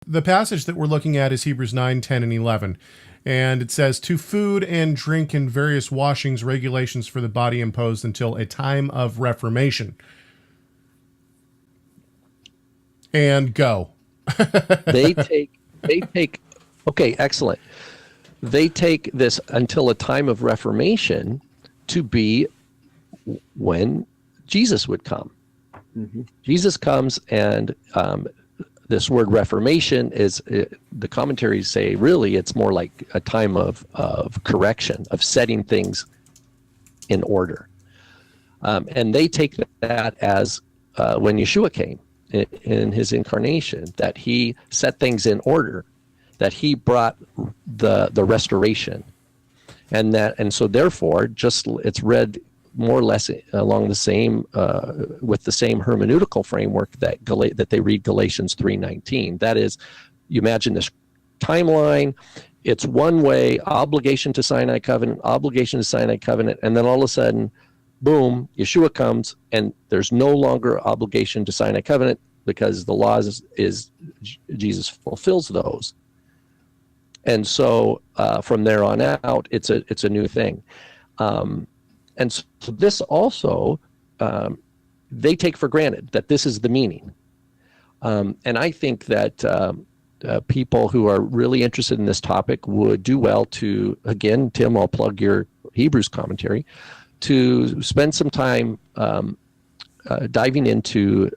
The passage that we're looking at is Hebrews 9, 10, and 11. And it says, to food and drink and various washings, regulations for the body imposed until a time of reformation. And go. They take, okay, excellent. They take this until a time of reformation to be when Jesus would come. Mm-hmm. Jesus comes, and this word reformation is, the commentaries say, really, it's more like a time of correction, of setting things in order. And they take that as when Yeshua came in his incarnation, that he set things in order, that he brought the restoration. And so therefore, just it's read more or less along the same, with the same hermeneutical framework that they read Galatians 3:19. That is, you imagine this timeline, it's one way, obligation to Sinai covenant, and then all of a sudden, boom, Yeshua comes, and there's no longer obligation to Sinai covenant because the law is Jesus fulfills those. And so from there on out, it's a new thing. And so this also, they take for granted that this is the meaning. And I think that people who are really interested in this topic would do well to, again, Tim, I'll plug your Hebrews commentary, to spend some time diving into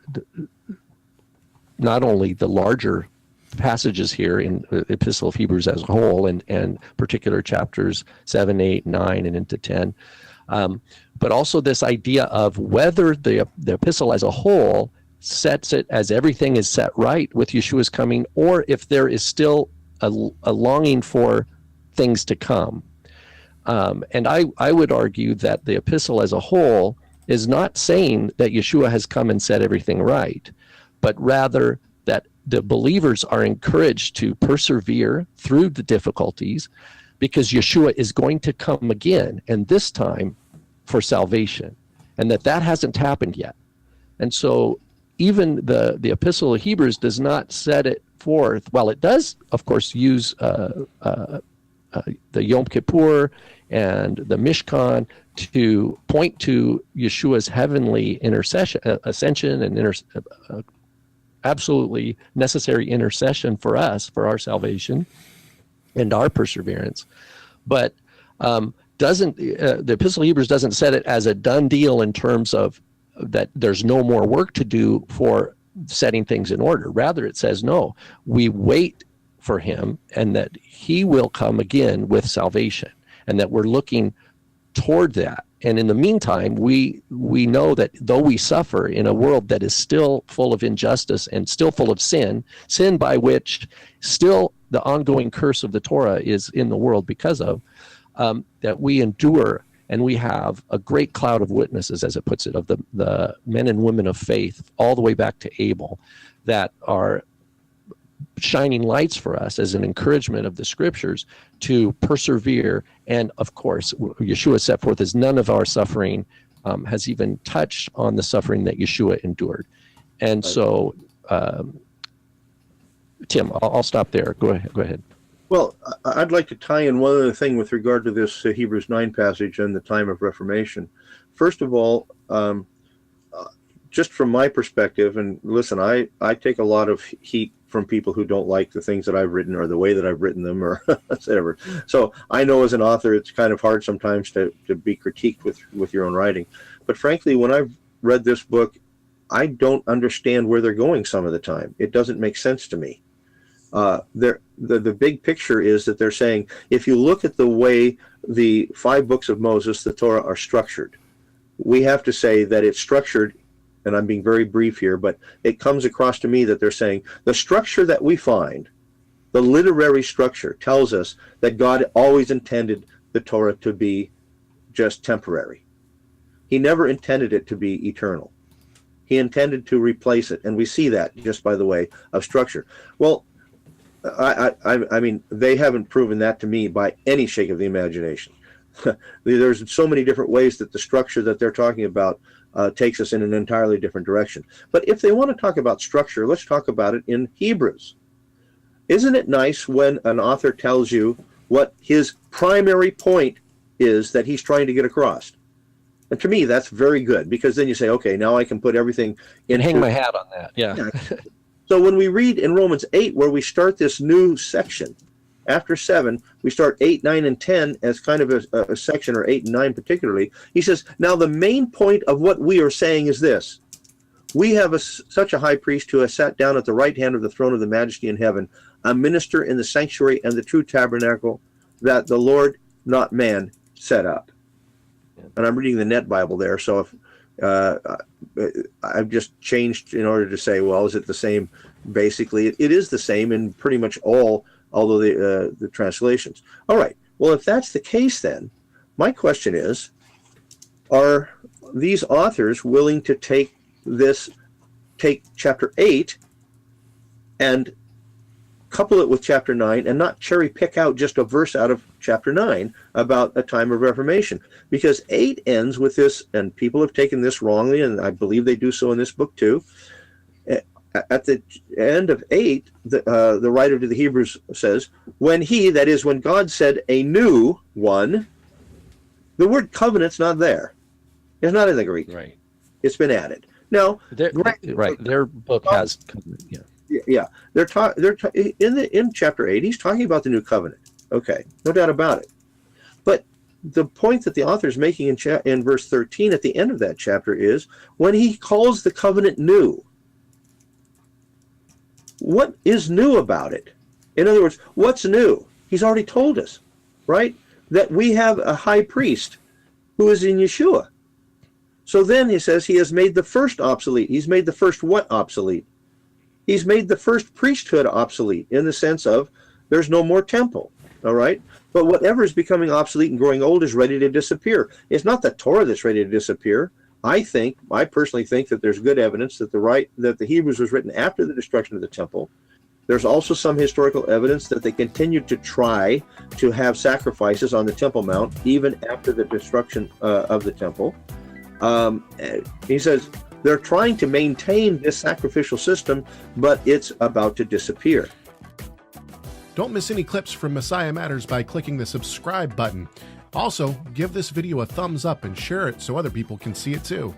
not only the larger passages here in the Epistle of Hebrews as a whole, and particular chapters 7, 8, 9, and into 10, but also this idea of whether the epistle as a whole sets it as everything is set right with Yeshua's coming, or if there is still a longing for things to come. And I would argue that the epistle as a whole is not saying that Yeshua has come and set everything right, but rather that the believers are encouraged to persevere through the difficulties, because Yeshua is going to come again, and this time for salvation, and that hasn't happened yet. And so even the Epistle of Hebrews does not set it forth. Well, it does, of course, use the Yom Kippur and the Mishkan to point to Yeshua's heavenly intercession, ascension, and absolutely necessary intercession for us, for our salvation and our perseverance. But the Epistle of Hebrews doesn't set it as a done deal in terms of that there's no more work to do for setting things in order. Rather, it says, no, we wait for him, and that he will come again with salvation, and that we're looking toward that. And in the meantime, we know that though we suffer in a world that is still full of injustice and still full of sin by which still the ongoing curse of the Torah is in the world because of, that we endure, and we have a great cloud of witnesses, as it puts it, of the men and women of faith, all the way back to Abel, that are shining lights for us as an encouragement of the scriptures to persevere. And of course, Yeshua set forth as none of our suffering has even touched on the suffering that Yeshua endured. And so, Tim, I'll stop there. Go ahead. Well, I'd like to tie in one other thing with regard to this Hebrews 9 passage and the time of Reformation. First of all, just from my perspective, and listen, I take a lot of heat from people who don't like the things that I've written or the way that I've written them or whatever. So I know as an author, it's kind of hard sometimes to be critiqued with your own writing. But frankly, when I've read this book, I don't understand where they're going some of the time. It doesn't make sense to me. The big picture is that they're saying, if you look at the way the 5 books of Moses, the Torah, are structured, we have to say that it's structured, and I'm being very brief here, but it comes across to me that they're saying the structure that we find, the literary structure, tells us that God always intended the Torah to be just temporary. He never intended it to be eternal. He intended to replace it, and we see that just by the way of structure. Well, I mean, they haven't proven that to me by any shake of the imagination. There's so many different ways that the structure that they're talking about takes us in an entirely different direction. But if they want to talk about structure, let's talk about it in Hebrews. Isn't it nice when an author tells you what his primary point is that he's trying to get across? And to me, that's very good, because then you say, okay, now I can put everything in. And hang my hat on that. Yeah. So when we read in Romans 8, where we start this new section, after 7, we start 8, 9, and 10 as kind of a section, or 8 and 9 particularly. He says, now the main point of what we are saying is this. We have such a high priest who has sat down at the right hand of the throne of the majesty in heaven, a minister in the sanctuary and the true tabernacle that the Lord, not man, set up. And I'm reading the Net Bible there, so if I've just changed in order to say, well, is it the same? Basically, it is the same in pretty much all of the translations. All right. Well, if that's the case, then my question is, are these authors willing to take chapter 8 and couple it with chapter 9 and not cherry pick out just a verse out of chapter 9 about a time of reformation? Because 8 ends with this, and people have taken this wrongly, and I believe they do so in this book too. At the end of 8, the writer to the Hebrews says, when he, that is, when God said a new one, the word covenant's not there. It's not in the Greek. Right. It's been added. Now, their book has covenant. Yeah. Yeah, in chapter 8, he's talking about the new covenant. Okay, no doubt about it. But the point that the author is making in verse 13 at the end of that chapter is, when he calls the covenant new, what is new about it? In other words, what's new? He's already told us, right, that we have a high priest who is in Yeshua. So then he says he has made the first obsolete. He's made the first what obsolete? He's made the first priesthood obsolete, in the sense of there's no more temple, all right? But whatever is becoming obsolete and growing old is ready to disappear. It's not the Torah that's ready to disappear. I personally think that there's good evidence that the Hebrews was written after the destruction of the temple. There's also some historical evidence that they continued to try to have sacrifices on the Temple Mount even after the destruction of the temple. He says they're trying to maintain this sacrificial system, but it's about to disappear. Don't miss any clips from Messiah Matters by clicking the subscribe button. Also, give this video a thumbs up and share it so other people can see it too.